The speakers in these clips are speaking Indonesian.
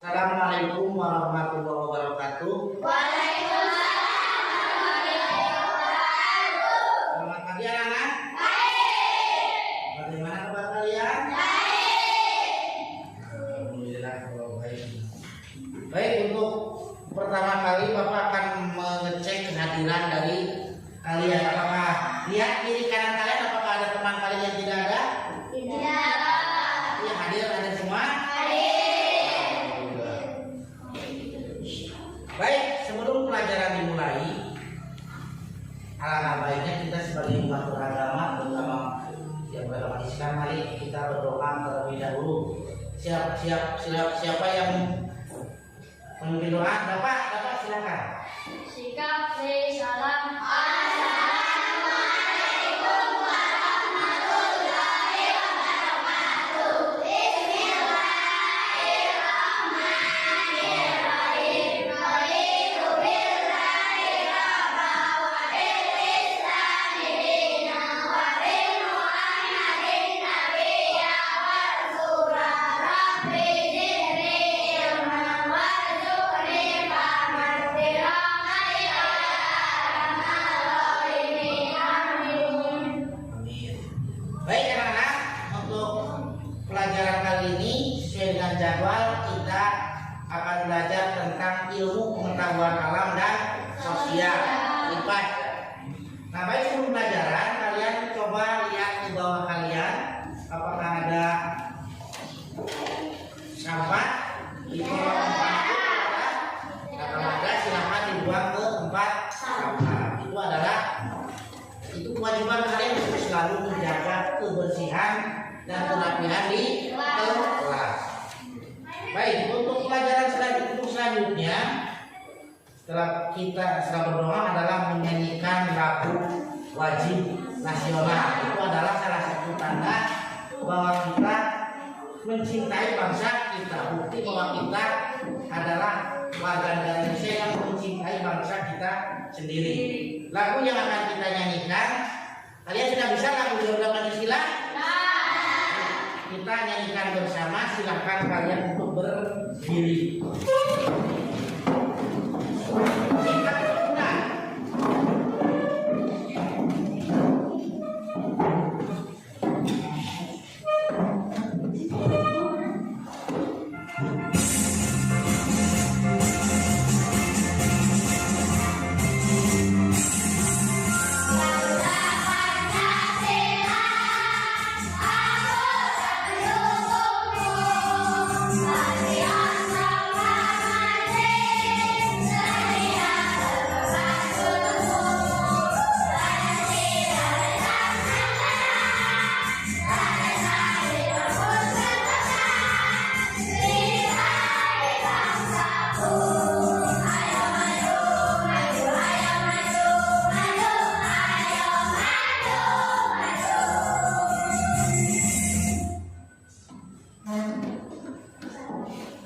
Assalamualaikum warahmatullahi wabarakatuh. Waalaikumsalam warahmatullahi wabarakatuh. Selamat pagi anak-anak. Baik. Bagaimana kabar kalian? Baik. Alhamdulillah kalau baik. Baik, untuk pertama kali Bapak akan mengecek kehadiran dari kalian. Apakah lihat kiri kanan kalian, apakah ada teman kalian yang tidak ada? Tidak. Yang hadir ada semua? Baik, sebelum pelajaran dimulai, alangkah baiknya kita sebagai umat beragama, terutama yang beragama Islam, mari kita berdoa terlebih dahulu. Siapa yang memimpin doa? Bapak silakan. Sikap salam. Baik anak-anak, untuk pelajaran kali ini sesuai dengan jadwal kita akan belajar tentang ilmu pengetahuan alam dan sosial lipat. Nah, baik, sebelum pelajaran kalian coba lihat di bawah kalian apakah ada sampah di bawah tempat itu ada. Nah, kalau ada silahkan dibuang ke tempat sampah. Itu kewajiban kalian untuk selalu menjaga kebersihan dan kerapihan di kelas. Baik, untuk pelajaran selanjutnya setelah berdoa adalah menyanyikan lagu wajib nasional. Itu adalah salah satu tanda bahwa kita mencintai bangsa kita, bukti bahwa kita adalah warga negara Indonesia yang mencintai bangsa kita sendiri. Lagu yang akan kita nyanyikan, kalian sudah bisa lagu Garuda Pancasila? Kita nyanyikan bersama, silahkan kalian untuk berdiri.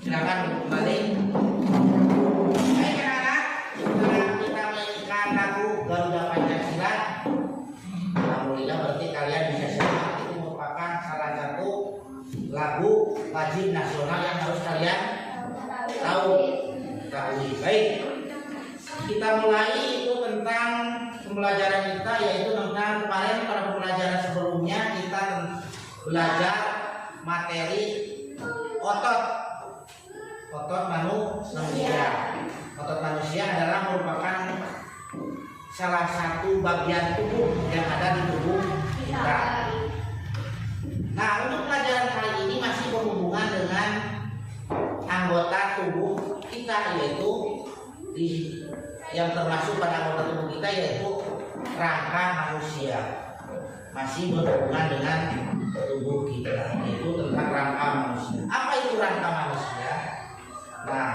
Silakan kembali. Baik anak-anak, setelah kita mainkan lagu Garuda Pancasila, alhamdulillah berarti kalian bisa simak. Itu merupakan salah satu lagu wajib nasional yang harus kalian tahu. Baik, kita mulai itu tentang pembelajaran kita, yaitu tentang kemarin pada pembelajaran sebelumnya kita belajar materi otot manusia. Otot manusia adalah merupakan salah satu bagian tubuh yang ada di tubuh kita. Nah, untuk pelajaran kali ini masih berhubungan dengan anggota tubuh kita, yaitu yang termasuk pada anggota tubuh kita yaitu rangka manusia. Masih berhubungan dengan tubuh kita, yaitu tentang rangka manusia. Apa itu rangka manusia? Nah,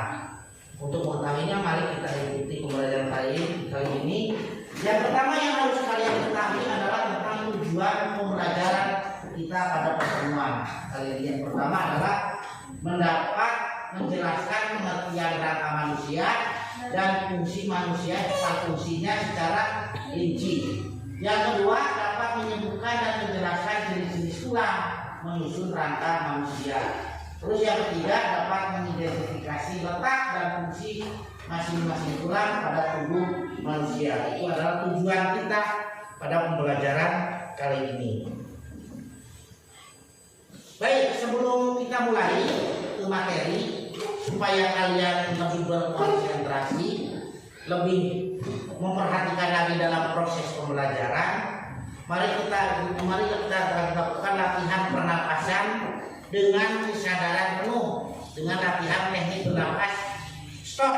untuk mengetahuinya mari kita ikuti pembelajaran kali ini. Yang pertama yang harus kalian ketahui adalah tentang tujuan pembelajaran kita pada pertemuan kali ini. Yang pertama adalah mendapat menjelaskan pengertian rangka manusia dan fungsi manusia, fungsinya secara rinci. Yang kedua, dapat menyebutkan dan menjelaskan jenis-jenis tulang menyusun rangka manusia. Terus yang ketiga, dapat mengidentifikasi letak dan fungsi masing-masing tulang pada tubuh manusia. Itu adalah tujuan kita pada pembelajaran kali ini. Baik, sebelum kita mulai ke materi, supaya kalian lebih berkonsentrasi, lebih memperhatikan lagi dalam proses pembelajaran, mari kita lakukan latihan pernapasan dengan kesadaran penuh, dengan latihan teknik bernapas stop.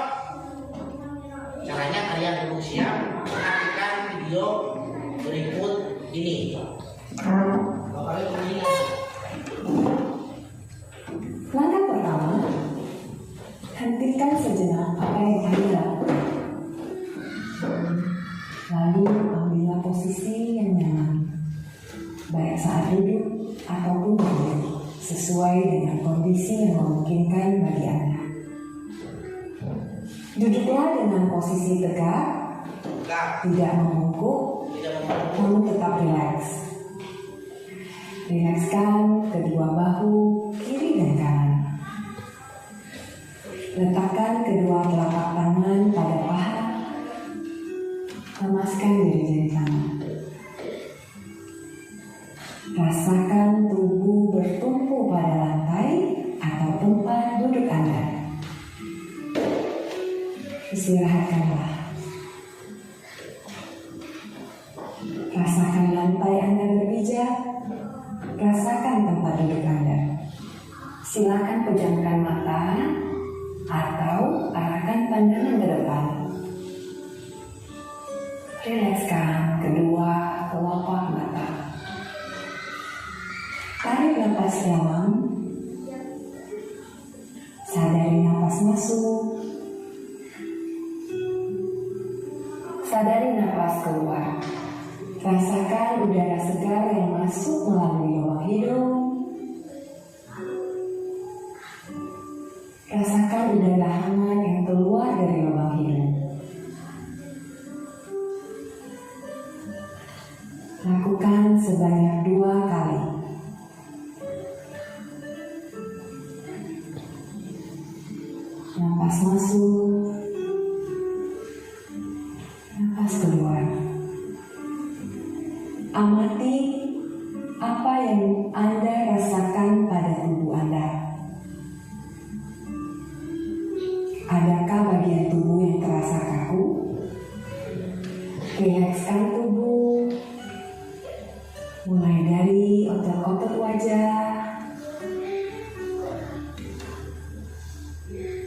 Caranya kalian dulu siap, perhatikan video berikut ini. Langkah pertama, hentikan sejenak apa yang Anda lakukan. Lalu ambillah posisi yang nyaman, baik saat duduk ataupun berdiri, sesuai dengan kondisi yang memungkinkan bagi Anda. Duduklah dengan posisi tegak, tidak membungkuk, namun tetap rileks. Rilekskan kedua bahu kiri dan kanan. Letakkan kedua telapak tangan pada paha. Lemaskan jari-jari tangan. Rasakan tubuh bertumpu pada lantai atau tempat duduk Anda. Istirahatkanlah. Rasakan lantai Anda berpijak. Rasakan tempat duduk Anda. Silakan pejamkan mata atau arahkan pandangan ke depan. Rilekskan kedua telapak mata. Tarik napas dalam. Sadari napas masuk. Sadari napas keluar. Rasakan udara segar yang masuk melalui lubang hidung. Rasakan udara hangat yang keluar dari lubang hidung. Lakukan sebanyak 2 kali. Napas masuk. Napas keluar. Amati apa yang Anda rasakan pada tubuh Anda. Adakah bagian tubuh yang terasa kaku? Rilekskan tubuh, mulai dari otot-otot wajah,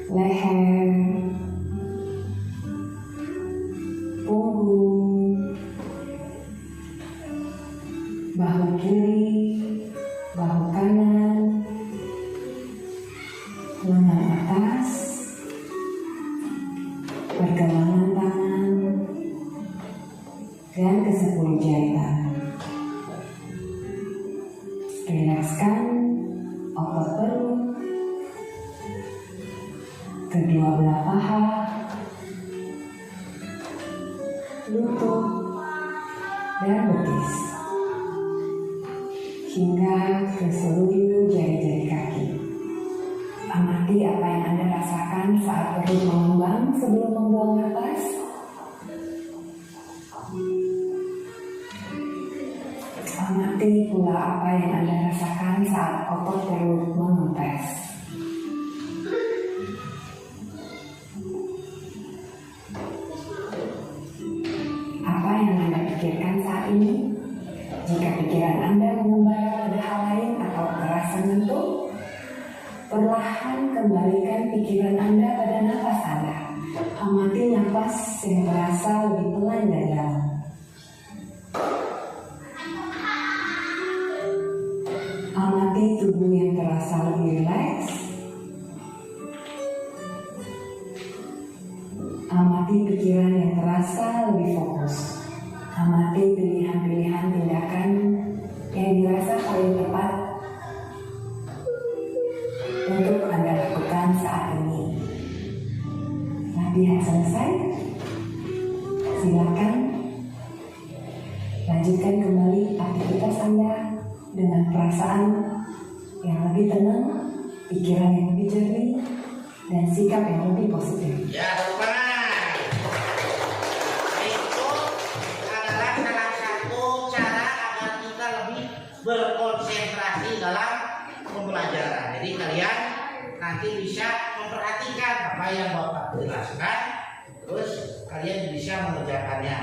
leher, punggung, bahu kiri, bahu kanan, lengan atas, pergelangan tangan, dan ke-10 jari tangan. Rilekskan otot perut, kedua belah paha, lutut, dan betis, hingga ke seluruh jari-jari kaki. Amati apa yang Anda rasakan saat perut mengembang sebelum membuang napas. Amati pula apa yang Anda rasakan saat otot perut mengempes. Apa yang Anda pikirkan saat ini? Jika pikiran Anda mengembara pada hal lain atau terasa ngantuk, perlahan kembalikan pikiran Anda pada nafas Anda. Amati nafas yang terasa lebih pelan dan dalam. Amati tubuh yang terasa lebih rileks. Amati pikiran yang terasa lebih fokus. Amati pilihan-pilihan tindakan yang dirasa paling tepat untuk Anda lakukan saat ini. Latihan selesai. Silakan lanjutkan kembali aktivitas Anda dengan perasaan yang lebih tenang, pikiran yang lebih jernih, dan sikap yang lebih positif. Ya, tepuk tangan. Itu adalah salah satu cara agar kita lebih berkonsentrasi dalam pembelajaran. Jadi kalian nanti bisa memperhatikan apa yang Bapak jelaskan, terus kalian bisa mengerjakannya.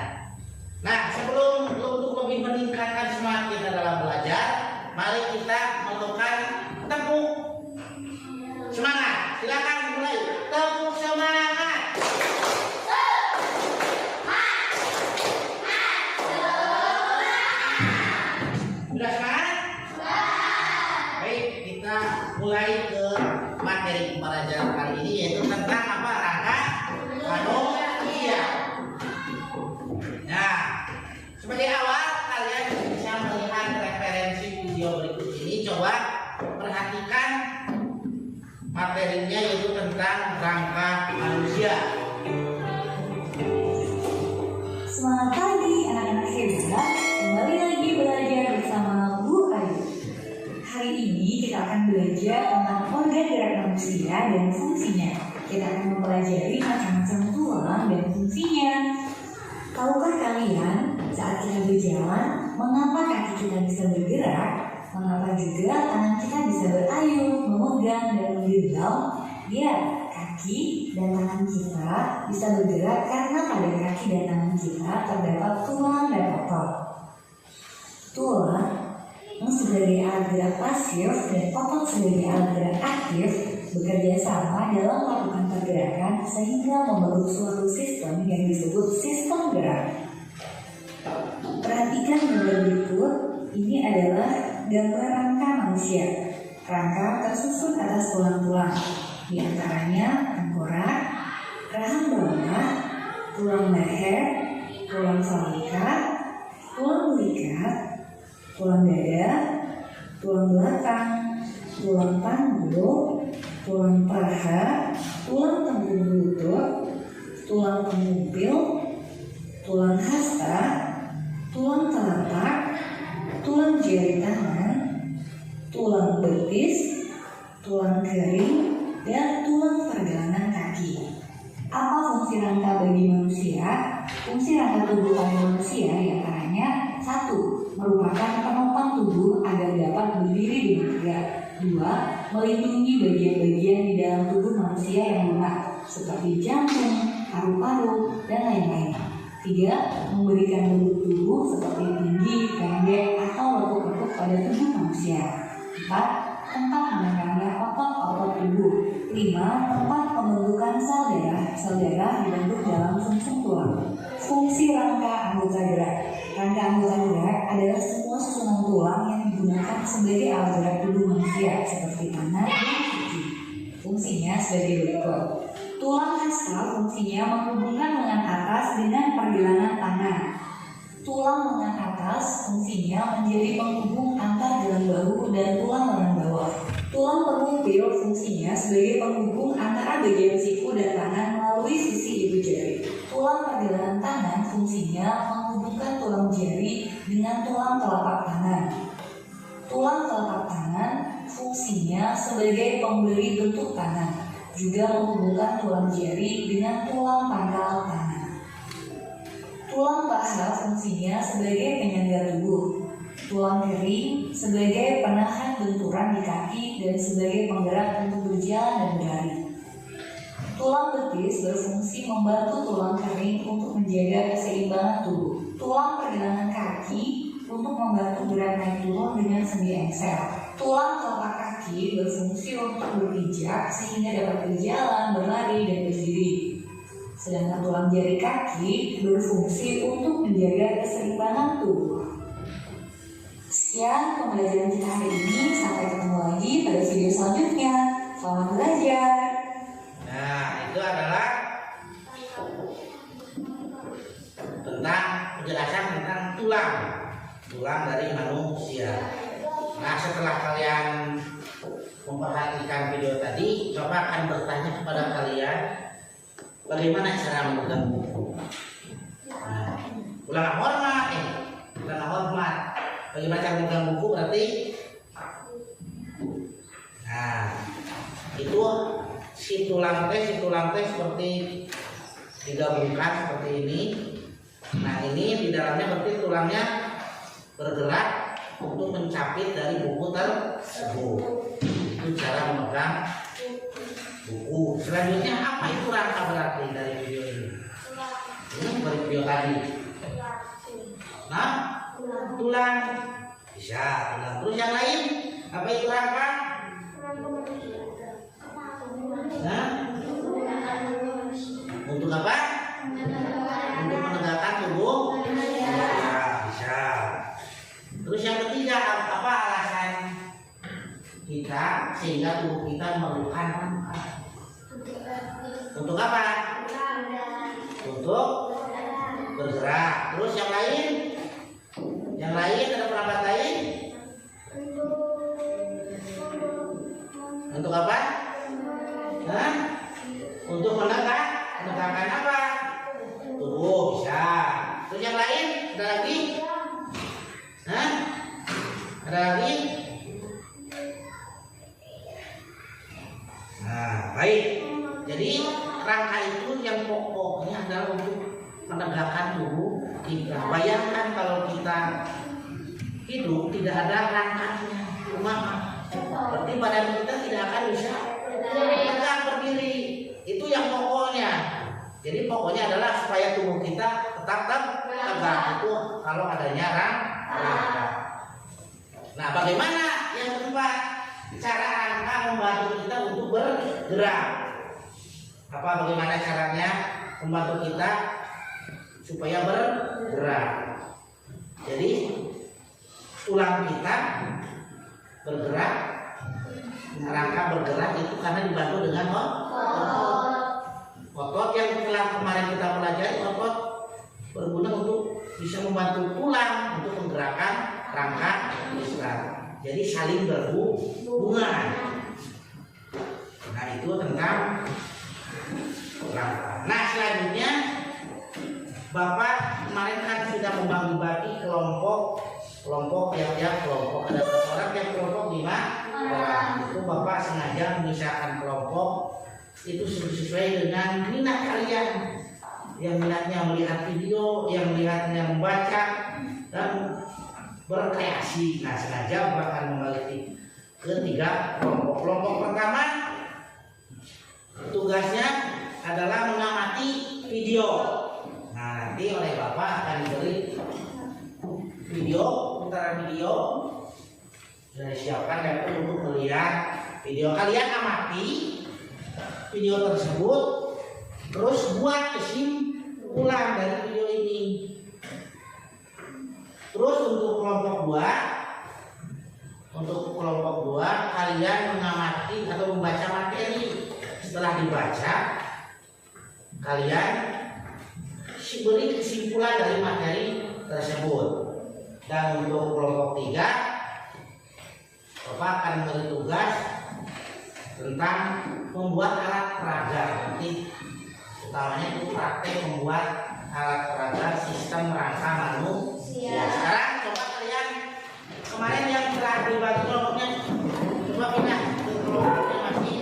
Nah, sebelum untuk lebih meningkatkan semangat kita dalam belajar, mari kita melakukan tepuk semangat. Silakan mulai. Tepuk semangat. Sudah semangat? Baik, kita mulai ke materi pembelajaran kali ini, yaitu tentang apa? Rangka manusia. Nah, sebagai awal kalian bisa melihat referensi video berikut ini. Coba perhatikan materinya, yaitu tentang rangka manusia. Selamat pagi anak-anak hebat, kembali lagi belajar bersama Bu Ayu. Hari ini kita akan belajar tentang organ gerak manusia dan fungsinya. Kita akan mempelajari macam-macam tulang dan fungsinya. Tahukah kalian saat kita berjalan, mengapa kaki kita bisa bergerak? Mengapa juga tangan kita bisa berayun, memegang dan menggenggam? Ya, kaki dan tangan kita bisa bergerak karena pada kaki dan tangan kita terdapat tulang dan otot. Tulang yang sebagai alat gerak pasif dan otot sebagai alat gerak aktif bekerja sama dalam melakukan pergerakan sehingga membentuk suatu sistem yang disebut sistem gerak. Perhatikan gambar berikut. Ini adalah gambar rangka manusia. Rangka tersusun atas tulang-tulang, di antaranya tengkorak, rahang bawah, tulang leher, tulang salikat, tulang belikat, tulang dada, tulang belakang, tulang panggul, tulang paha, tulang tengkuk lutut, tulang pengumpil, tulang hasta, tulang telapak, tulang jari tangan, tulang betis, tulang kering, dan tulang pergelangan kaki. Apa fungsi rangka bagi manusia? Fungsi rangka tubuh pada manusia diantaranya: 1. Merupakan penopang tubuh agar dapat berdiri dengan tegak. 2. Melindungi bagian-bagian di dalam tubuh manusia yang lemah, seperti jantung, paru-paru, dan lain-lain. 3. Memberikan bentuk tubuh seperti tinggi, pendek, atau lekuk-lekuk pada tubuh manusia. 4. Tempat menempelnya otot-otot tubuh. 5. Tempat pembentukan sel darah dibentuk dalam sumsum tulang. Fungsi rangka anggota gerak. Rangka anggota gerak adalah semua susunan tulang yang digunakan sebagai alat gerak tubuh manusia, seperti tangan dan kaki. Fungsinya sebagai berikut. Tulang hasta fungsinya menghubungkan lengan atas dengan pergelangan tangan. Tulang lengan atas fungsinya menjadi penghubung antar gelang bahu dan tulang lengan bawah. Tulang pengumpil fungsinya sebagai penghubung antara bagian siku dan tangan melalui sisi ibu jari. Tulang pergelangan tangan fungsinya menghubungkan tulang jari dengan tulang telapak tangan. Tulang telapak tangan fungsinya sebagai pemberi bentuk tangan, juga menghubungkan tulang jari dengan tulang pangkal tangan. Tulang paha fungsinya sebagai penyangga tubuh. Tulang kering sebagai penahan benturan di kaki dan sebagai penggerak untuk berjalan dan berlari. Tulang betis berfungsi membantu tulang kering untuk menjaga keseimbangan tubuh. Tulang pergelangan kaki untuk membantu gerak naik turun dengan sendi engsel. Tulang telapak kaki berfungsi untuk berpijak sehingga dapat berjalan, berlari, dan berdiri. Sedangkan tulang jari kaki berfungsi untuk menjaga keseimbangan tubuh. Sekian pembelajaran kita hari ini. Sampai ketemu lagi pada video selanjutnya. Selamat belajar. Nah, itu adalah tentang penjelasan tentang tulang dari manusia. Nah, setelah kalian memperhatikan video tadi, Bapak akan bertanya kepada kalian, bagaimana cara memegang buku? Nah, ulang hormat. Bagaimana cara memegang buku berarti? Nah, itu si tulang teh seperti digabungkan seperti ini. Nah ini di dalamnya berarti tulangnya bergerak untuk mencapit dari buku tersebut. Itu cara memegang buku. Selanjutnya apa itu rangka berarti dari video ini? Ini dari video tadi. Nah, tulang bisa tulang. Terus yang lain apa itu rangka? Nah, untuk apa? Untuk menegakkan tubuh. Ya, bisa. Terus yang ketiga apa alasan kita sehingga tubuh kita memerlukan rangka? Untuk apa? Untuk bergerak. Terus yang lain? Yang lain ada perangkat lain? Untuk apa? Hah? Untuk menegakkan apa? Tubuh bisa. Terus yang lain? Ada lagi? Hah? Ada lagi? Nah, baik. Jadi rangka itu yang pokoknya adalah untuk menegakkan tubuh kita. Bayangkan kalau kita hidup tidak ada rangkanya, berarti badan kita tidak akan bisa tegak berdiri. Itu yang pokoknya. Jadi pokoknya adalah supaya tubuh kita tetap tegak itu kalau adanya rangka. Nah, bagaimana yang keempat? Cara rangka membantu kita untuk bergerak. Apa bagaimana caranya membantu kita supaya bergerak? Jadi tulang kita bergerak, rangka bergerak itu karena dibantu dengan otot yang telah kemarin kita pelajari. Otot berguna untuk bisa membantu tulang untuk menggerakkan rangka israt. Jadi saling berhubungan. Nah itu tentang rangka. Nah selanjutnya Bapak kemarin kan sudah membagi-bagi kelompok tiap-tiap kelompok. Ada berapa orang? Tiap kelompok 5 orang. Itu Bapak sengaja memisahkan kelompok itu sesuai dengan minat kalian. Yang minatnya melihat video, yang minatnya membaca dan berkreasi. Nah sengaja Bapak akan membagi ke 3 kelompok. Kelompok pertama tugasnya adalah mengamati video. Nah nanti oleh Bapak akan diberi video, putaran video sudah disiapkan laptop untuk melihat video. Kalian amati video tersebut, terus buat kesimpulan dari video ini. Terus untuk kelompok 2 kalian mengamati atau membaca materi. Setelah dibaca, kalian beri kesimpulan dari materi tersebut. Dan untuk kelompok 3, Bapak akan memberi tugas tentang membuat alat peraga. Nanti utamanya itu praktek membuat alat peraga sistem rangka manusia. Sekarang coba kalian kemarin yang telah dibagi kelompoknya, coba pindah ke kelompoknya masih.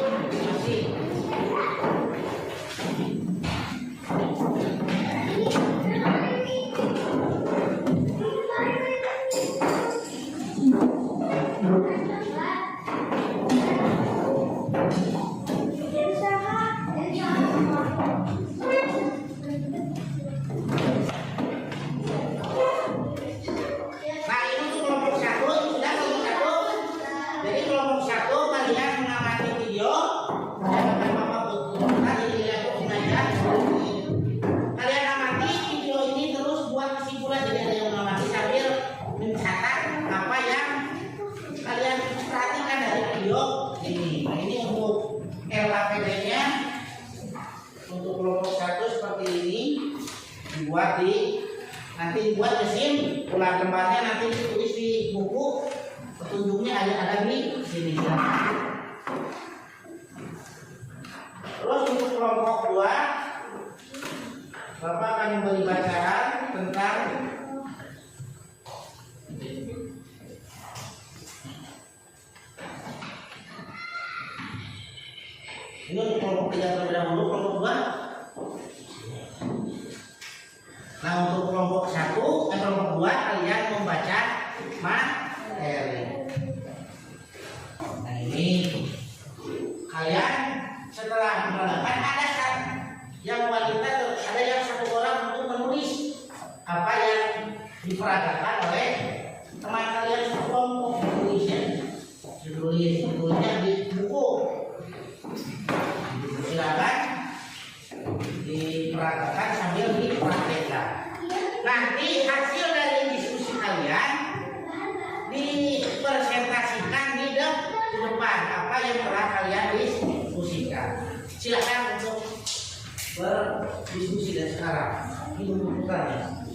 Nanti buat mesin ulang lembarnya, nanti ditulis di buku, petunjuknya ada di sini. Terus untuk kelompok 2, Bapak akan memberi bacaan tentang ini untuk kelompok kelompok 3 terlebih dahulu, kelompok 2. Nah untuk kelompok 2 kalian membaca materi. Nah ini kalian setelah mengerjakan ada kan yang wanita, ada yang 1 orang untuk menulis apa yang diperagakan oleh teman kalian sekelompok, ditulisnya di buku. Silakan diperagakan sambil dipraktekkan. Nanti hasil dari diskusi kalian dipresentasikan di depan apa yang telah kalian diskusikan. Silakan untuk berdiskusi dan sekarang. Ini bukannya.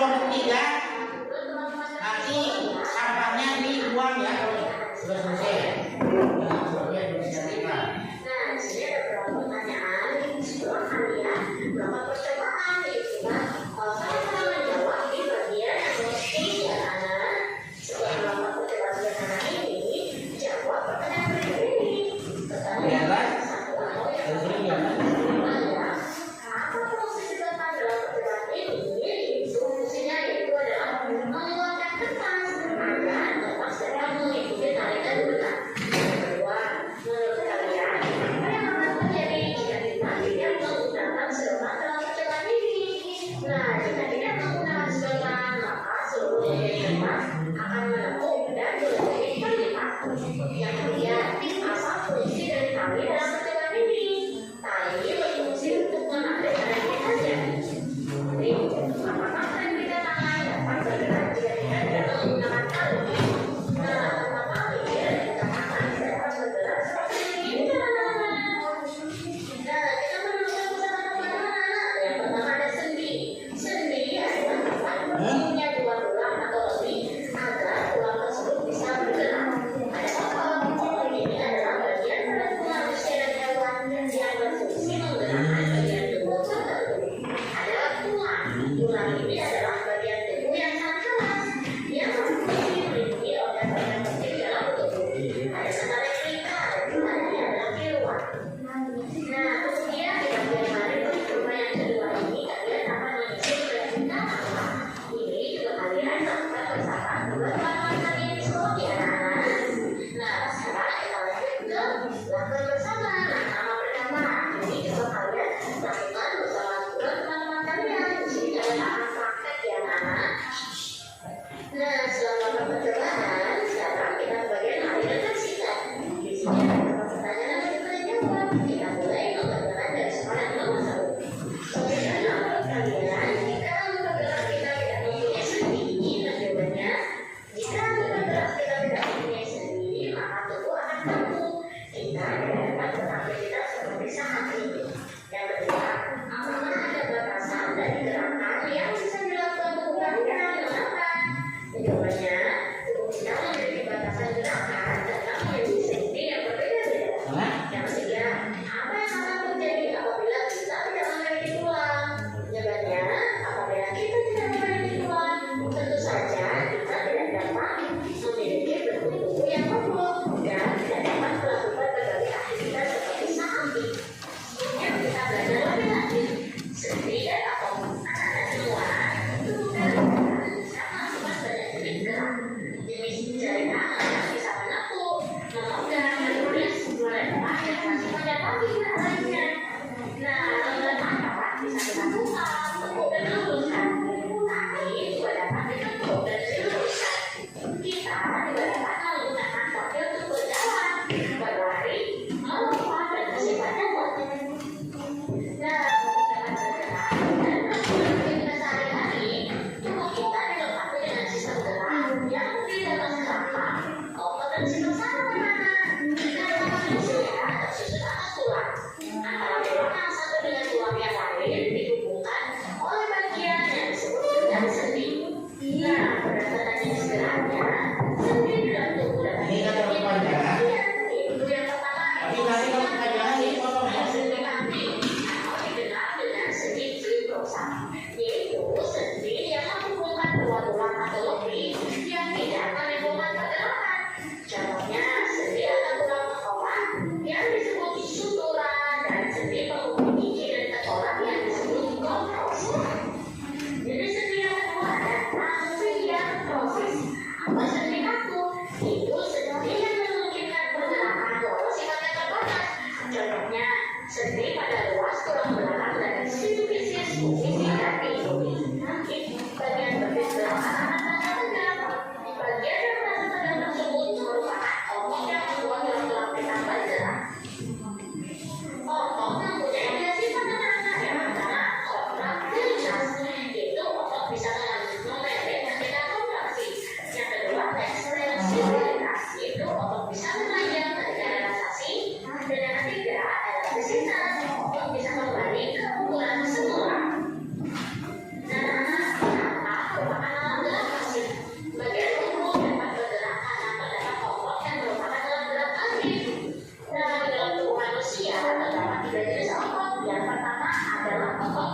nomor 3, nanti sampahnya dibuang ya. Sudah selesai. Nah, bisa terima. Nah, di sini ada beberapa pertanyaan. Silakan ya. Berapa percobaan itu kan? Saya akan menjawab di bagian emosi ya anak. Setelah melakukan percobaan sederhana ini, jawab pertanyaan berikut ini. Pertanyaan satu atau yang pertama, apa fungsi sedotan dalam percobaan ini? Fungsinya yaitu adalah mengeluarkan kertas agar kertas dapat mengikuti tarikan bulan. Yang kedua, menurut kalian, apa yang akan terjadi jika kita tidak menggunakan sedotan dalam percobaan ini? Nah, jika tidak menggunakan sedotan, maka seluruh bagian kertas akan menepuk dan menjadi terlipat. Yang ketiga, apa fungsi dari tali dalam percobaan ini? Tali berfungsi untuk menarik energi saja. Jadi, apakah energi tangan dapat bergerak jika kita tidak menggunakan tali? Nah, tanpa tali, kita akan dapat bergerak seperti ini. Nah, kita menemukan pusat-pusat anak. Yang pertama ada sendi. Sendi adalah tempat berdirinya dua tulang atau lebih agar tulang tersebut bisa bergerak. Ada otot. Otot ini adalah bagian pada tubuh manusia dan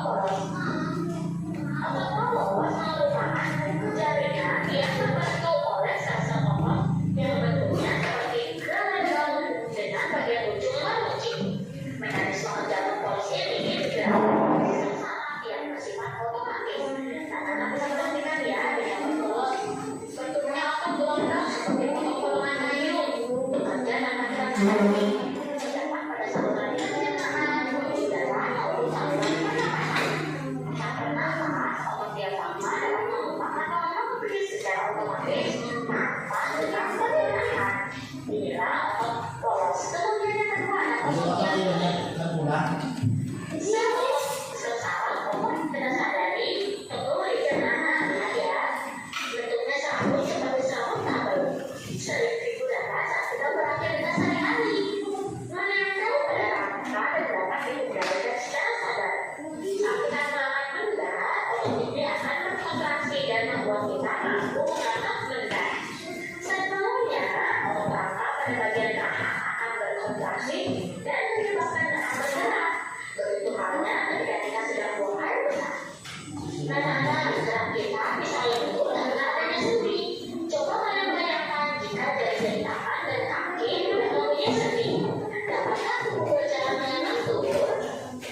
poros. Apa poros merupakan jaringan yang terbentuk oleh sel-sel poros yang bentuknya seperti gelombang dengan bagian ujung meruncing. Mekanisme menjaga poros ini bergerak sama yang bersifat otomatis. Karena bisa perhatikan ya dengan bentuknya otot gelombang seperti potong-potongan kayu bekerja tanpa gerakan. Sedangkan pada saluran pencernaan, udara maupun saluran pernapasan. Saat bernafas, otot diafragma dapat membuka atau memberi secara otomatis tanpa gerak bergerak. Inilah otot poros. Kemudian yang kedua ada Jadi otot otot yang ini banyak terpulang. sesaat otot kita sadari perlu dicernaan ya. Bentuknya sama seperti sarung tabel. Sering digunakan saat kita beraktivitas sehari-hari. Menempel pada rangka dan dapat digunakan secara sadar. Saat kita melakukan benda, otot ini akan berkontraksi dan membuat kita mampu mengangkat benda. Sebelumnya, otot rangka pada bagian kanan akan berkontraksi dan menyebabkan tangan bergerak. Begitu halnya ketika kita sedang buang air besar. Tanda-tanda gerak kita bisa lembut dan adanya sendi. Coba kalian bayangkan jika jari-jari tangan dan kaki mempunyai sendi. Dapatkah tubuh berjalan dengan lentur?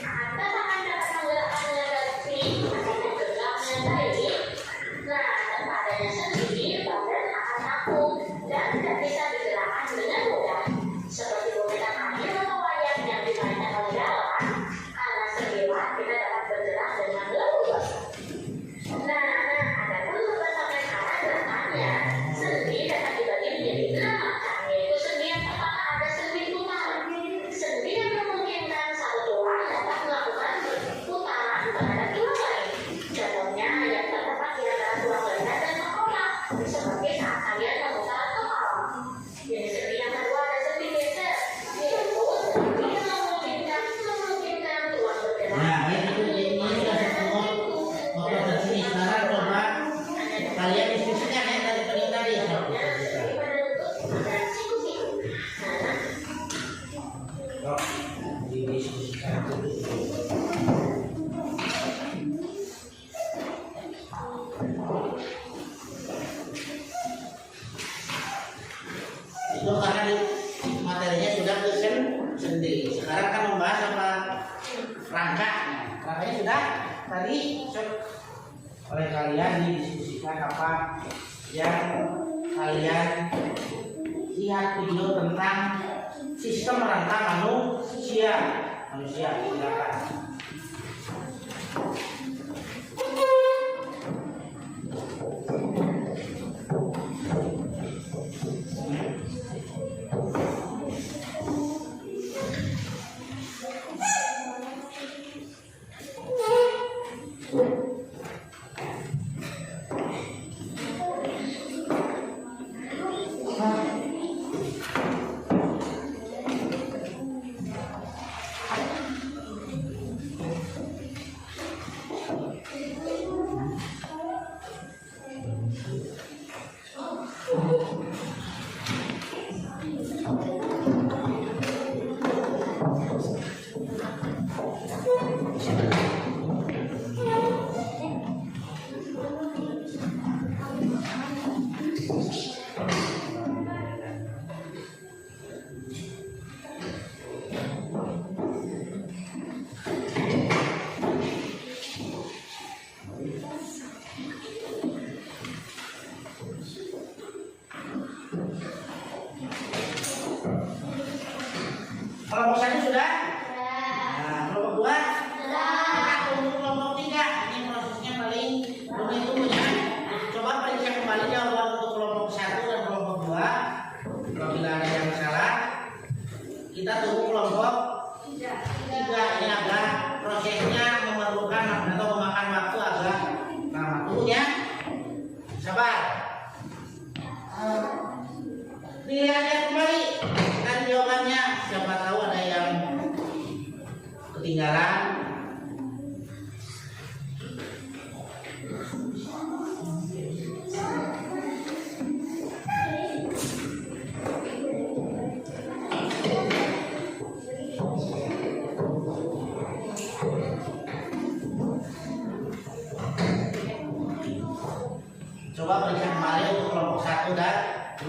Anda akan dapat menggerakkan dengan baik atau bergerak dengan baik. Nah, tanpa adanya sendi, badan akan kaku dan tidak bisa digerakkan dengan mudah. Seperti boneka kayu atau wayang yang dimainkan oleh lawan, karena sendiwan kita dapat bergerak dengan leluasa. Nah, ada pun beberapa cara gerakannya. Sendi dapat dibagi menjadi 8 macam, yaitu sendi yang pertama ada sendi putar. Sendi yang memungkinkan satu tulang dapat melakukan putaran terhadap tulang lain. Contohnya yang terdapat di antara tulang leher dan tengkorak, seperti saat kalian memutar kepala. Jenis sendi yang kedua ada sendi geser, yaitu sendi yang memungkinkan tulang bergerak. Nah, baik itu ini sudah semua otot dari sini. Sekarang coba kalian diskusikan yang tadi ya. Oh, didiskusikan dulu. Itu karena materinya sudah ke sendi. Sekarang kan membahas apa? Rangka. Rangkanya sudah tadi oleh kalian didiskusikan apa yang kalian lihat video tentang sistem rangka manusia. Silakan. Kelompok 1 sudah? Nah, kelompok 2? Kita tunggu kelompok 3. Ini prosesnya paling rumit ya. Coba periksa kembali jawaban untuk kelompok 1 dan kelompok 2. Apabila ada yang salah, kita tunggu kelompok 3. Ini agak prosesnya memerlukan atau memakan waktu agak lama. Tunggu ya. Sabar. Dilihat kembali dan jawabannya. Siapa tahu ada yang ketinggalan. Coba periksa kembali untuk kelompok 1 dan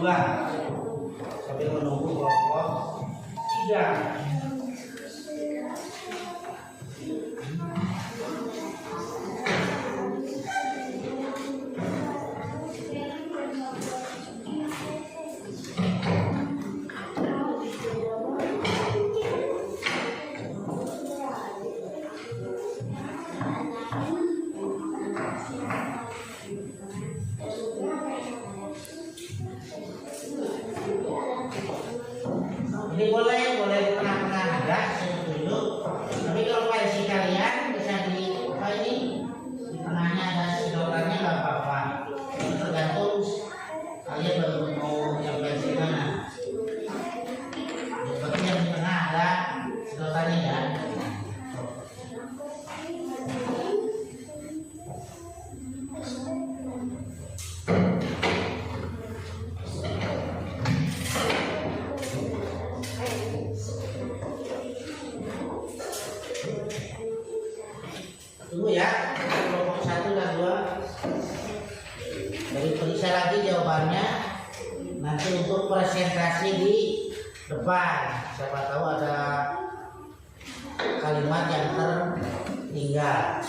2 sambil menunggu kelompok 3. Ini boleh tengah-tengah ada, saya setuju. Tapi kalau versi kalian bisa di apa ini di tengahnya ada sedotannya nggak apa-apa. Tergantung kalian baru mau yang versi mana. Seperti yang di tengah ada sedotannya ya. Tunggu ya, kelompok 1 dan 2. Dari periksa lagi jawabannya. Nanti untuk presentasi di depan. Siapa tahu ada kalimat yang tertinggal.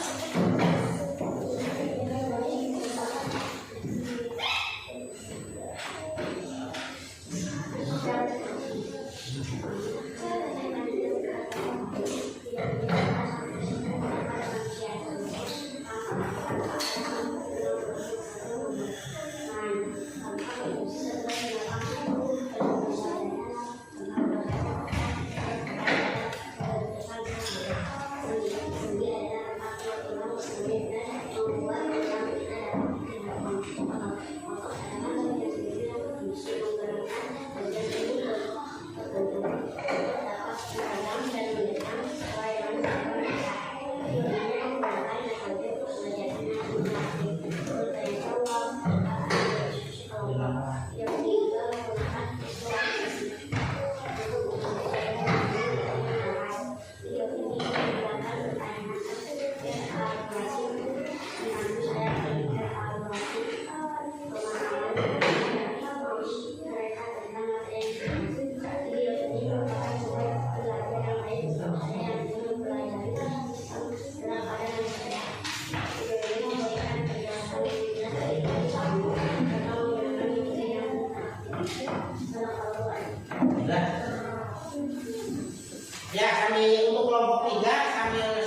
Ya, kami untuk kelompok 3 sambil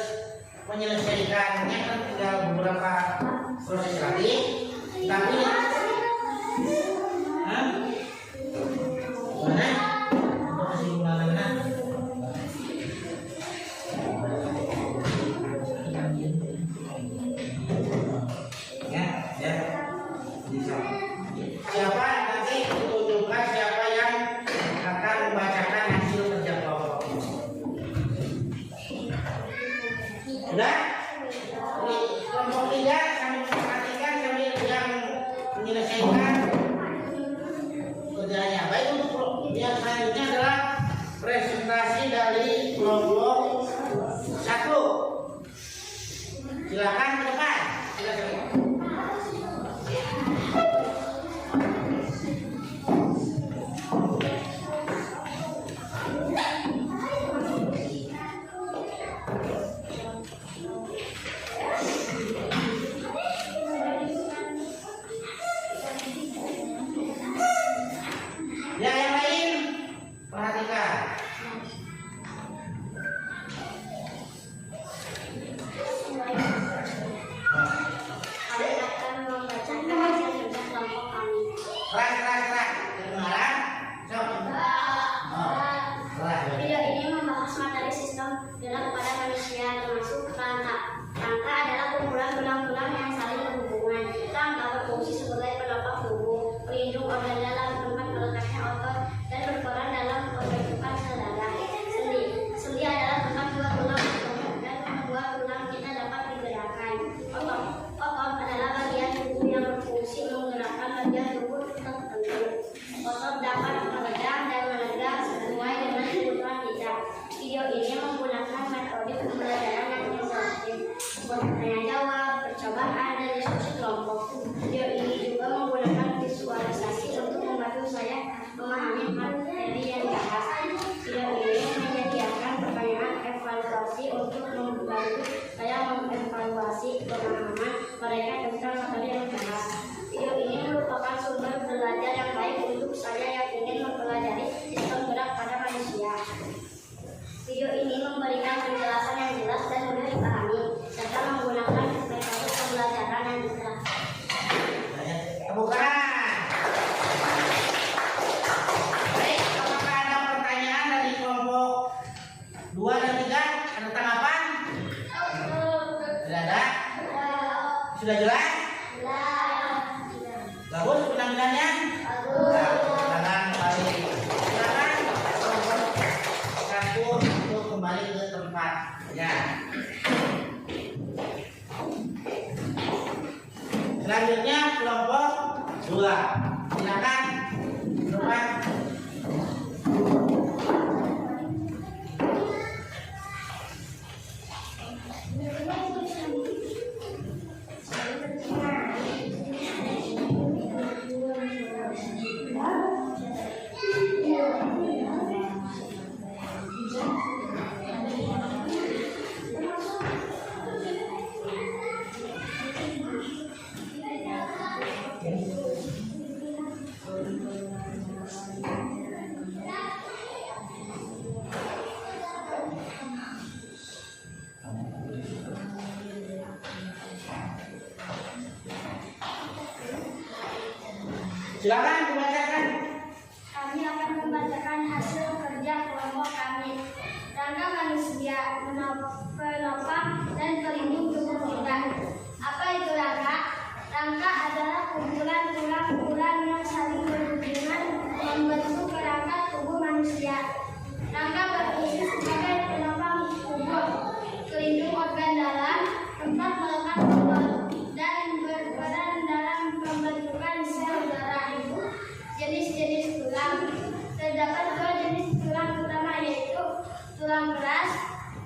menyelesaikannya kan tinggal beberapa proses lagi. Tapi mana? Masih ulangan. Ya. Siapa nanti tunjukkan siapa yang akan membacakan hasil kerja kelompok. Sudah? Kelompok 3 kami perhatikan kami yang menyelesaikan kerjanya. Baik, untuk yang selanjutnya adalah presentasi dari kelompok 1. Silakan ke depan. Silakan. Ya, yang lain perhatikan. Keras. Kedengaran? Video ini membahas materi sistem gerak pada manusia, termasuk rangka. Rangka adalah kumpulan tulang-tulang yang saling berhubungan. Rangka berfungsi sebagai penapak tubuh, pelindung organ dalam, tempat melekatnya otot, dan berperan dalam pembentukan sel darah. Sendi adalah tempat dua tulang dan kedua tulang kita dapat digerakkan. Otot adalah bagian tubuh yang berfungsi menggerakkan bagian tubuh tertentu. Otot dapat menegang dan menegak sesuai dengan kebutuhan kita. Video ini menggunakan metode pembelajaran yang interaktif, bertanya jawab, percobaan, dan diskusi kelompok. Video ini juga mereka tentang materi yang jelas. Video ini merupakan sumber belajar yang baik untuk saya yang ingin mempelajari sistem gerak pada manusia. Video ini memberikan penjelasan yang jelas dan mudah dipahami, serta menggunakan metode pembelajaran yang jelas. Tepuk tangan. Baik, apakah ada pertanyaan dari kelompok 2 dan 3? Ada tanggapan? Tidak ada? Sudah jelas? Bagus penampilannya? Silakan kembali. Silakan kelompok 1 untuk kembali ke tempatnya. Selanjutnya kelompok 2. Silakan tempat. Silakan dibacakan. Kami akan membacakan hasil kerja kelompok kami. Rangka manusia penopang dan pelindung tubuh kita. Apa itu rangka? Rangka adalah kumpulan tulang-tulang yang saling berhubungan membentuk kerangka tubuh manusia. Rangka berfungsi sebagai penopang tubuh, pelindung organ dalam, tempat melekat tubuh, dan berperan dalam pembentukan sel darah. Jenis-jenis tulang. Terdapat 2 jenis tulang utama, yaitu tulang keras,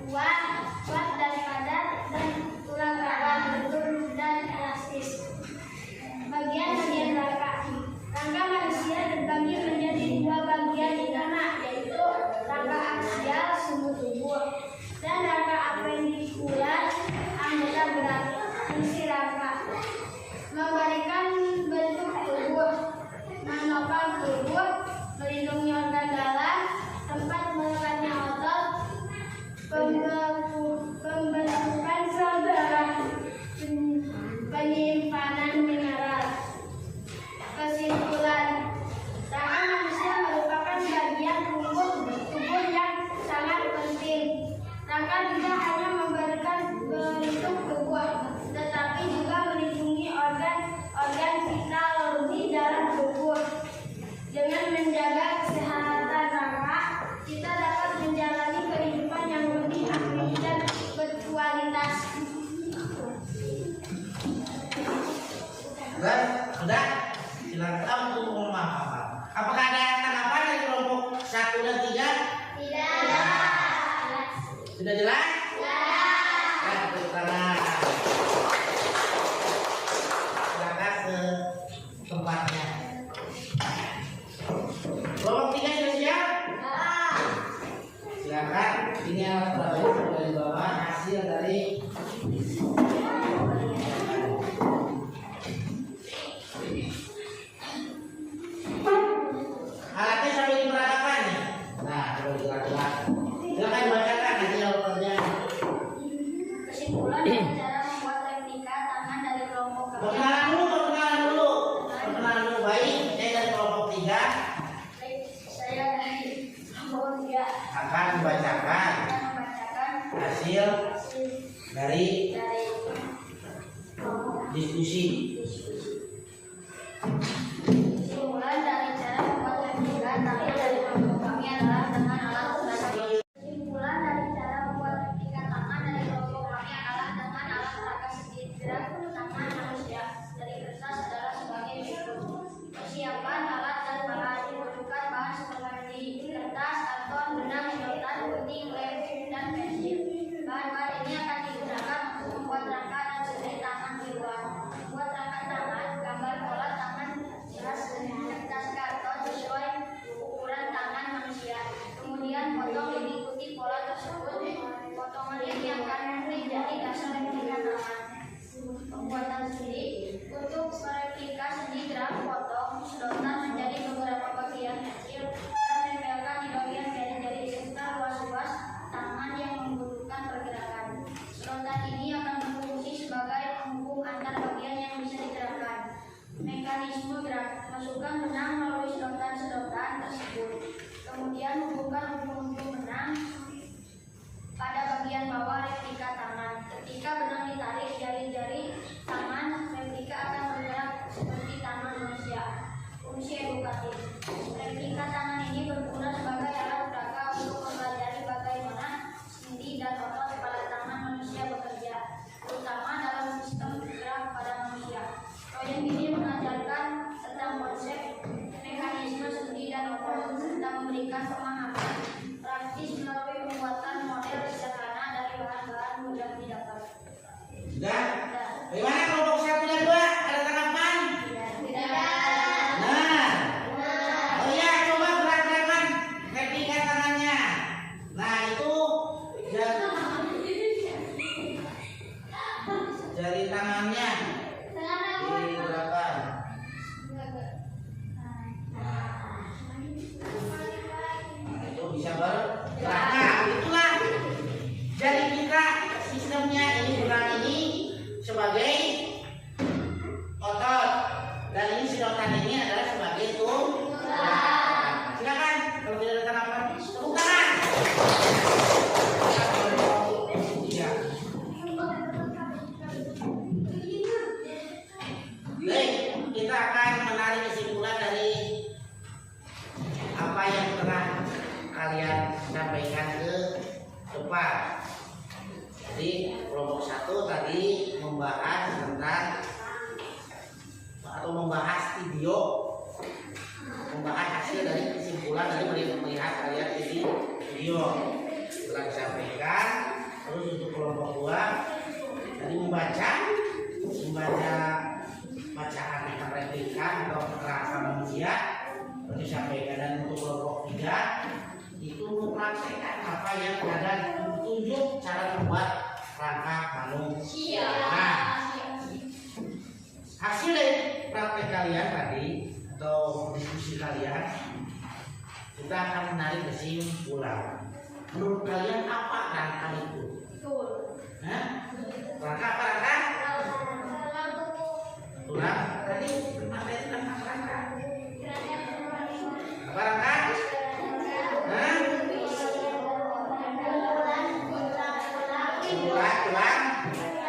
kuat dan padat, dan tulang rawan, lentur dan elastis. Bagian-bagian rangka. Rangka manusia terbagi menjadi 2 bagian utama, yaitu rangka aksial sumbu tubuh dan rangka apendikular anggota gerak. Fungsi rangka: memberikan bentuk tubuh, menopang tubuh, melindungi organ dalam, tempat melekatnya otot, pembentukan sel darah, penyimpanan mineral. Kesimpulan, rangka manusia merupakan bagian tubuh yang sangat penting. Rangka tidak hanya memberikan bentuk tubuh, tetapi juga melindungi organ vital di dalam tubuh. Dengan menjaga kesehatan rangka, kita dapat menjalani kehidupan yang lebih aktif dan berkualitas. Sudah? Silakan untuk memaafkan. Apakah ada tanggapan dari kelompok 1 dan 3? Tidak. Sudah jelas? Ya, tepuk tangan. Silakan ke tempatnya. Kelompok 3 sudah siap? Silakan. Ini alat peraga sudah dibawa hasil dari alatnya sambil diperagakan nih. Nah, kalau diperagakan. Silakan bacakan hasil kerja. Kesimpulan dari cara membuat replika tangan dari kelompok kami. Perkenalan dulu. Perkenalan dulu. Baik, saya dari kelompok 3 Saya dari kelompok 3 akan membacakan hasil dari diskusi. Kesimpulan dari cara membuat replika tangan dari kelompok kami adalah dengan alat peraga. Kesimpulan dari cara membuat replika tangan dari kelompok kami adalah dengan alat peraga segitiga tangan manusia dari kertas adalah sebagai berikut. Persiapan alat dan bahan dibutuhkan bahan seperti kertas, karton, benang, sedotan, gunting, lem, dan pensil. Bahan-bahan ini akan digunakan untuk membuat rangka dan segitiga tangan di luar. Membuat rangka tangan memasukkan benang melalui sedotan-sedotan tersebut. Kemudian hubungkan ujung-ujung benang pada bagian bawah replika tangan. Ketika benang ditarik, jari-jari tangan replika akan bergerak seperti tangan manusia. Fungsi edukatif. Replika tangan ini berguna sebagai alat peraga untuk mempelajari bagaimana sendi dan otot pada tangan manusia bekerja, terutama dalam sistem gerak pada manusia. Proyek ini mengajarkan tentang konsep mekanisme sendi dan otot serta memberikan pemahaman praktis melalui pembuatan model sederhana dari bahan-bahan mudah didapat. Sudah? Bagaimana kelompok 1 dan 2? Ada tanggapan? Nah. Oh iya, coba gerak-gerakan replika tangannya. Nah, itu jari tangannya digerakkan. Itu bisa bergerak. Nah, itulah jadi kita sistemnya ini benang ini sebagai otot dan ini sedotan ini adalah sebagai tulang. Silakan kalau tidak ada tanggapan tepuk tangan. Iya. Baik, kita akan menarik kesimpulan dari apa yang telah kalian sampaikan ke depan. Jadi kelompok 1 tadi membahas tentang atau membahas video, membahas hasil dari kesimpulan dari melihat kalian video telah disampaikan. Terus untuk kelompok 2 tadi membaca bacaan tentang replika atau kerangka manusia disampaikan, dan untuk kelompok 3 itu mempraktekkan apa yang ada tunjuk cara membuat rangka manusia. Nah, hasil dari praktek kalian tadi atau diskusi kalian, kita akan menarik kesimpulan. Menurut kalian apa rangka itu? Hah? Rangka apa rangka? Tulang. Tadi materi tentang rangka. Apa rangka? Hah?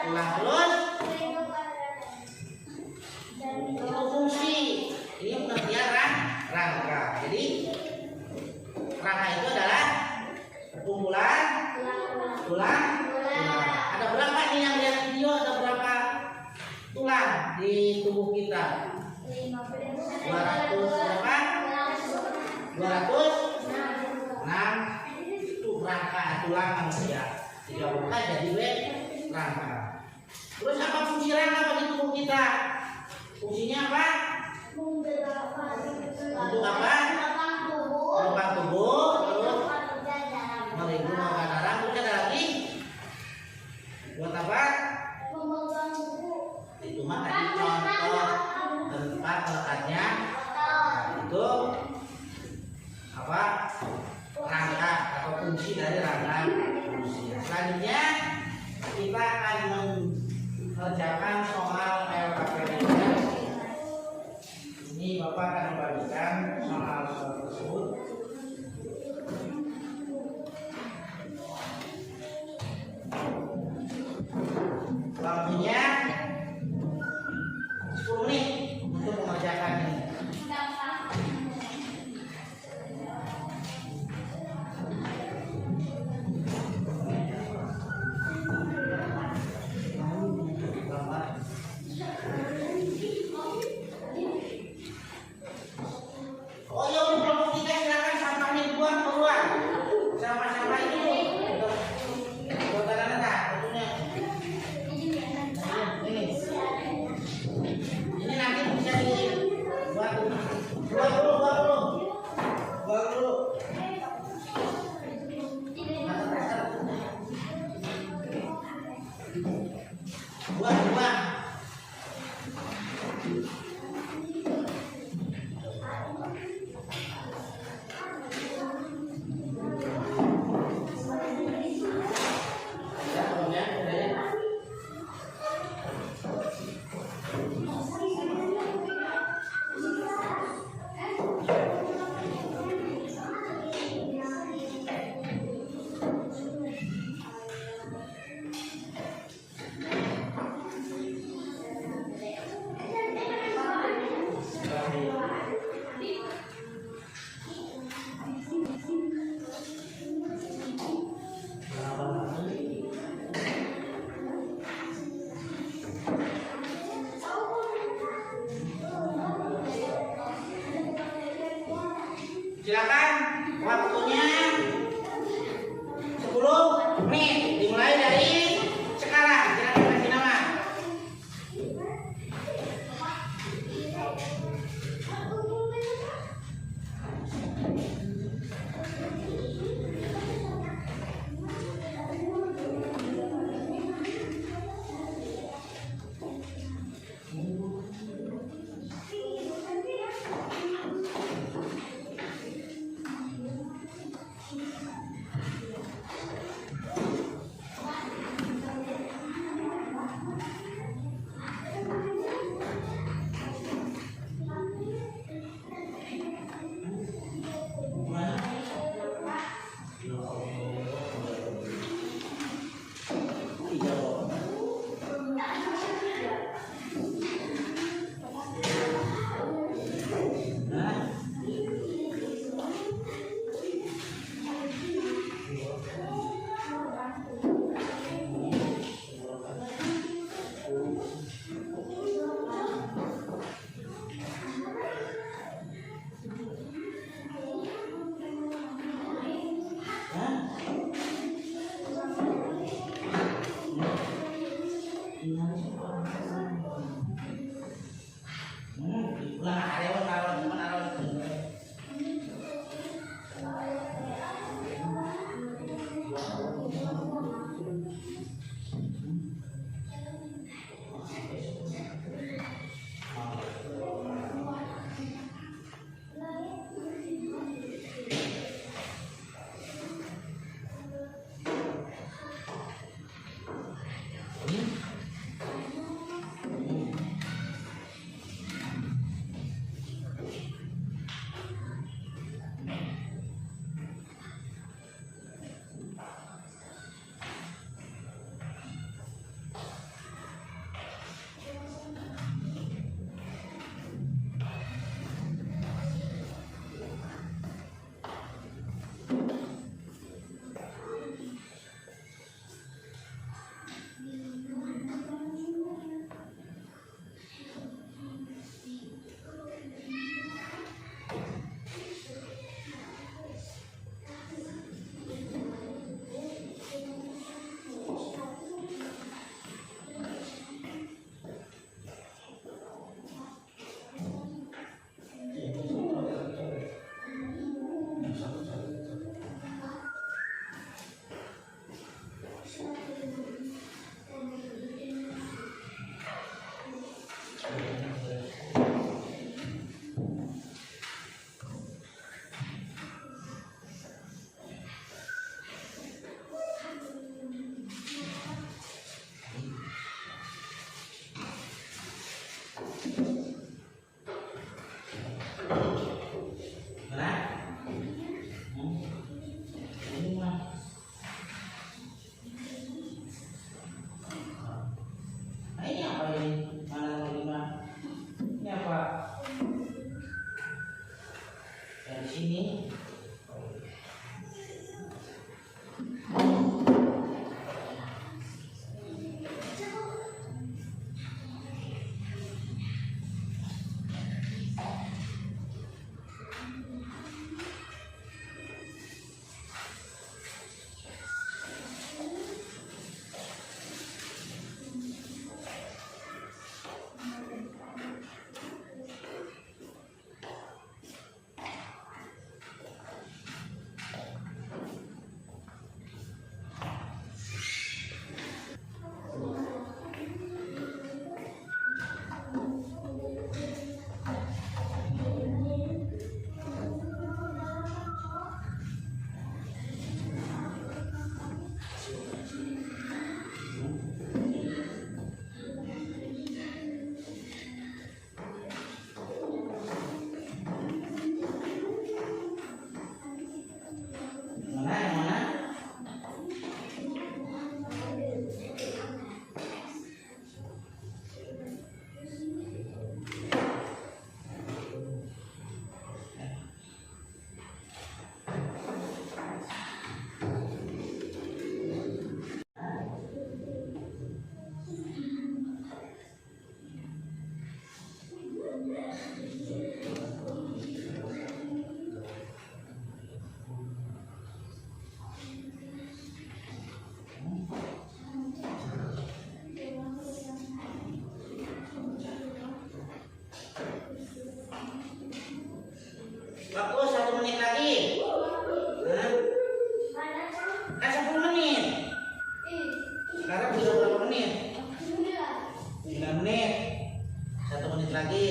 Tulang terus. Itu fungsi. Ini pengertian rangka. Jadi rangka itu adalah kumpulan tulang. Ada berapa nih yang lihat video? Ada berapa tulang di tubuh kita? 200 berapa? 206. Itu rangka tulang manusia. Digabungkan jadi rangka. Terus apa fungsi rangka bagi tubuh kita? Fungsinya apa? Untuk apa? Menopang tubuh, terus melindungi organ darah. Terus ada lagi? Buat apa? Itu mah tadi contoh tempat letaknya. Itu apa? Rangka atau fungsi dari rangka manusia. Selanjutnya kita akan mengerjakan soal LKPD. Ini Bapak akan membagikan soal tersebut. Waktunya 10 menit untuk mengerjakan ini. 1 menit lagi.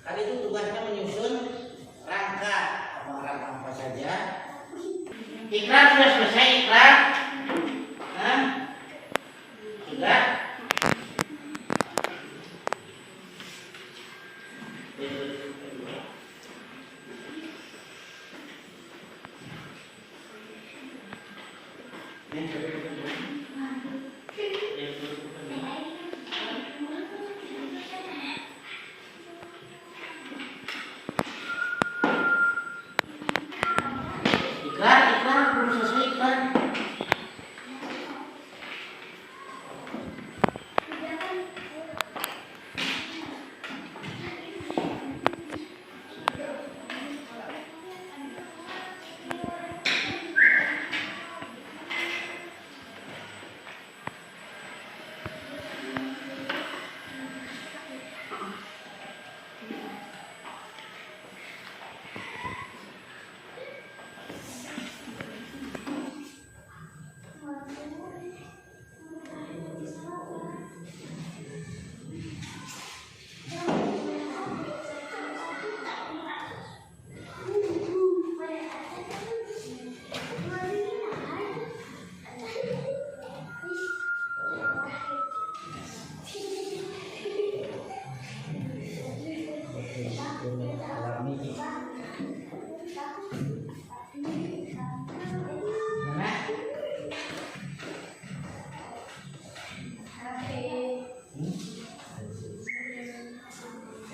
Kali itu tugasnya menyusun rangka apa saja. Ikrar sudah selesai, ikrar? Hah? Sudah? Ikrar belum selesai ikrar.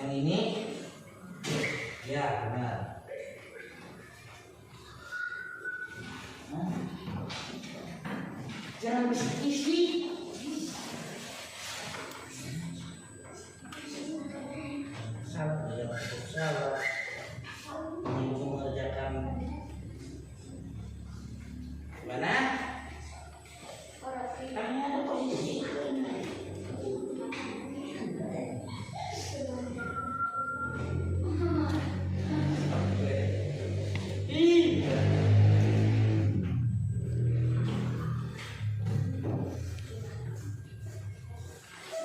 Yang ini, ya benar. Jangan bisik-bisik. Salah, jangan salah. Ini mengerjakan mana? Kami ada posisi.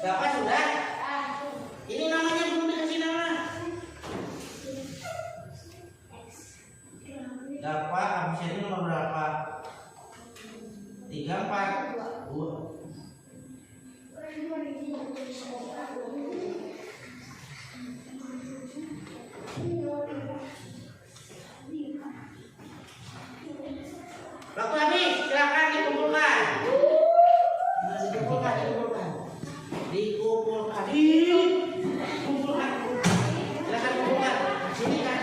Bapak sudah? Ini namanya belum dikasih nama. Bapak habis ini nomor berapa? 3, 4, 2. Waktu habis, silakan dikumpulkan. Dikumpulkan. Silakan kumpulkan. Sini kan.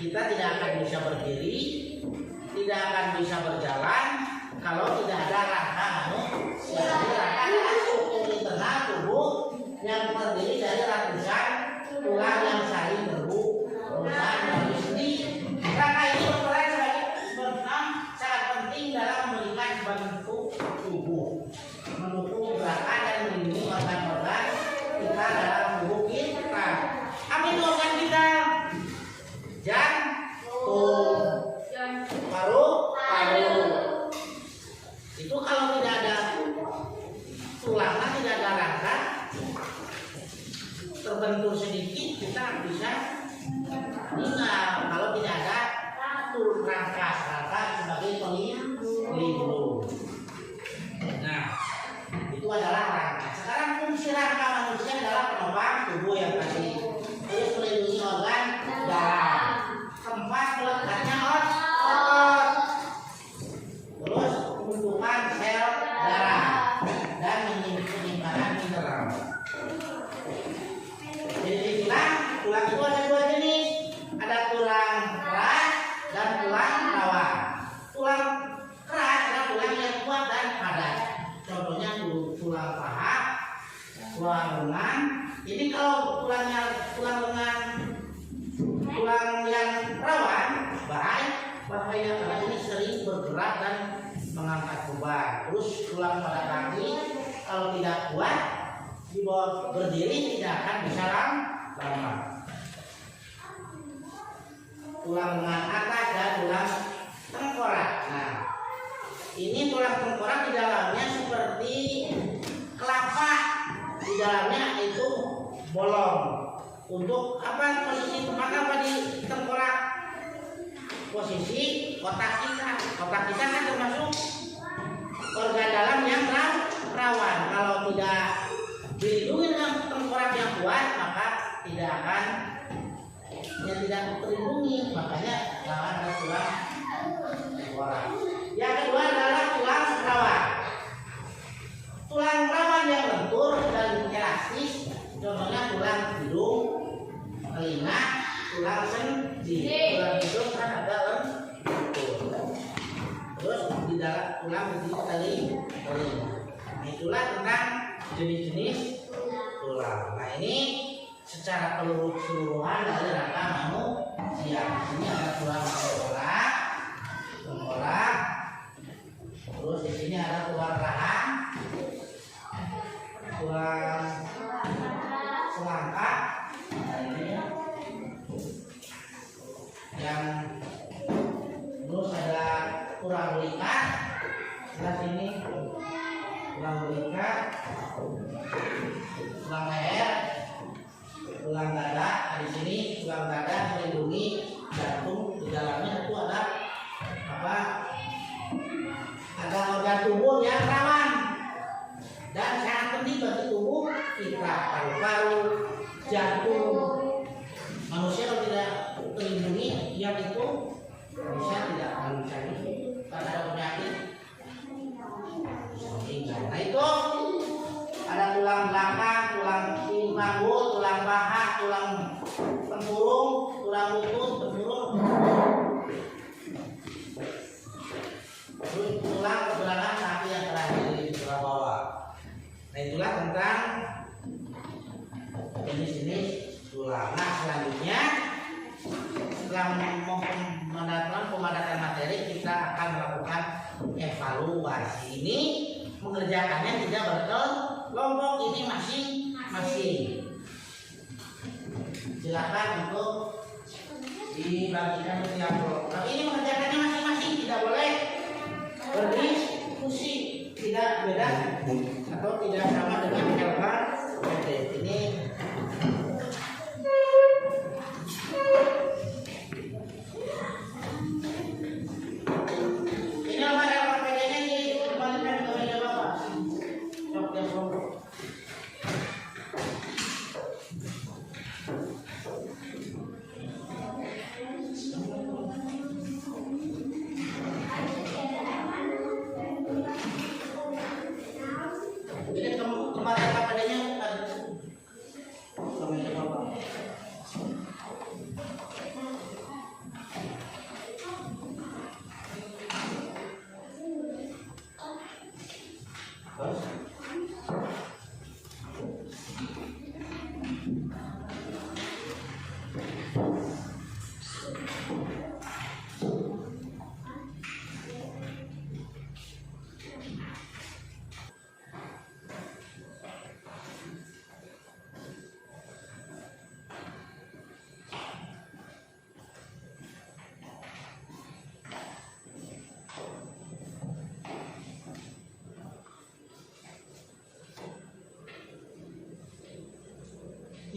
kita tidak akan bisa berdiri, tidak akan bisa berjalan kalau tidak ada rangka manusia. Jadi rangka adalah struktur internal tubuh yang terdiri dari ratusan tulang yang saling berurusan dari sendi. Rangka ini berperan sangat penting dalam memberikan bentuk tubuh, mendukung gerakan dan melindungi organ-organ kita dalam tubuh kita. Apa itu organ kita? Jantung, paru-paru. Itu kalau tidak ada tulangnya, tidak ada rangka, terbentur sedikit kita bisa meninggal kalau tidak ada rangka sebagai pelindung. Nah, itu adalah rangka. Sekarang fungsi rangka manusia adalah penopang tubuh yang tadi, terus melindungi organ dalam, tempat melekatnya otot, terus pembentukan sel darah dan penyimpanan mineral. Jadi tulang itu ada dua jenis, ada tulang keras dan tulang rawan. Tulang keras adalah tulang yang kuat dan padat. Contohnya tulang paha, tulang lengan. Ini kalau tulang lengan, tulang yang rawan bahaya karena ini sering bergerak dan mengangkat beban. Terus tulang pada kaki kalau tidak kuat dibawa berdiri tidak akan bisa lama. Tulang lengan atas dan tulang tengkorak. Nah, ini tulang tengkorak di dalamnya seperti kelapa, di dalamnya itu bolong. Untuk apa posisi tempat apa di tengkorak? Posisi otak kita. Otak kita kan termasuk organ dalam yang rawan. Kalau tidak dilindungi dengan tengkorak yang kuat, maka tidak terlindungi. Makanya rawan ada tulang tengkorak. Yang kedua adalah tulang rawan. Tulang rawan yang lentur dan elastis, contohnya tulang hidung, telinga, tulang sendi. Tulang hidung kan ada lentur. Terus di dalam tulang di telinga. Itulah tentang jenis-jenis tulang. Nah, ini secara keseluruhan dari rangka manusia. Di sini ada tulang tengkorak. Terus di sini ada tulang rahang, tulang selangkah, yang terus ada tulang belikat. Sebelah sini tulang belikat, tulang leher, tulang dada. Di sini tulang dada melindungi jantung. Di dalamnya itu ada apa? Ada organ tubuh yang rawan dan sangat penting bagi tubuh kita, paru-paru, jantung. Manusia kalau tidak terlindungi, yang itu bisa tidak akan bisa hidup karena ada penyakit. Nah, itu ada tulang belakang, tulang pinggul, tulang paha, tulang tempurung, tulang lutut, tempurung, terus tulang pergelangan kaki yang terakhir di sebelah bawah. Nah, itulah tentang jenis-jenis tulang. Nah, selanjutnya setelah mendapatkan pemadatan materi, kita akan melakukan evaluasi. Ini mengerjakannya tidak berkelompok, ini masing-masing. Silakan untuk dibagikan ke tiap kelompok. Tapi ini mengerjakannya masing-masing, tidak boleh berdiskusi, tidak beda atau tidak sama dengan LKPD. Ini nomor LKPD-nya dikembalikan ke meja Bapak. Sok tiap kelompok. Jadi tempat LKPD-nya ada.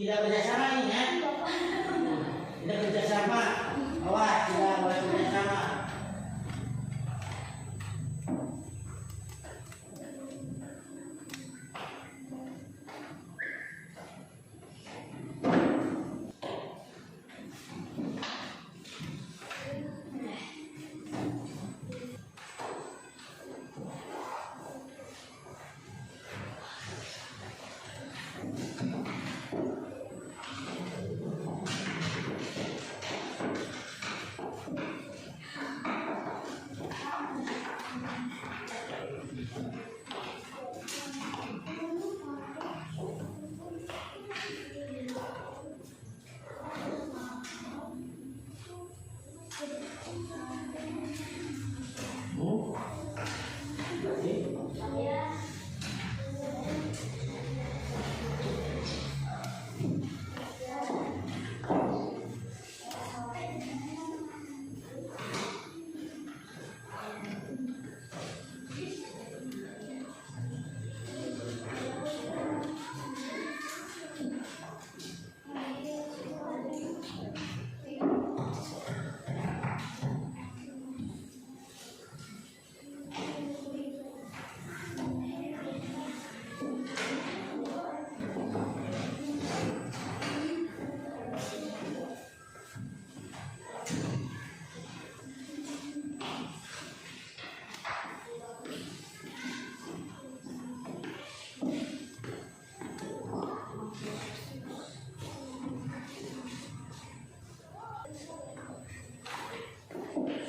Tidak kerjasama ini ya. Tidak kerjasama. Awas, tidak boleh kerjasama.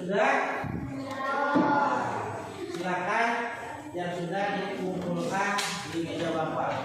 Sudah? Silakan yang sudah dikumpulkan di meja Bapak.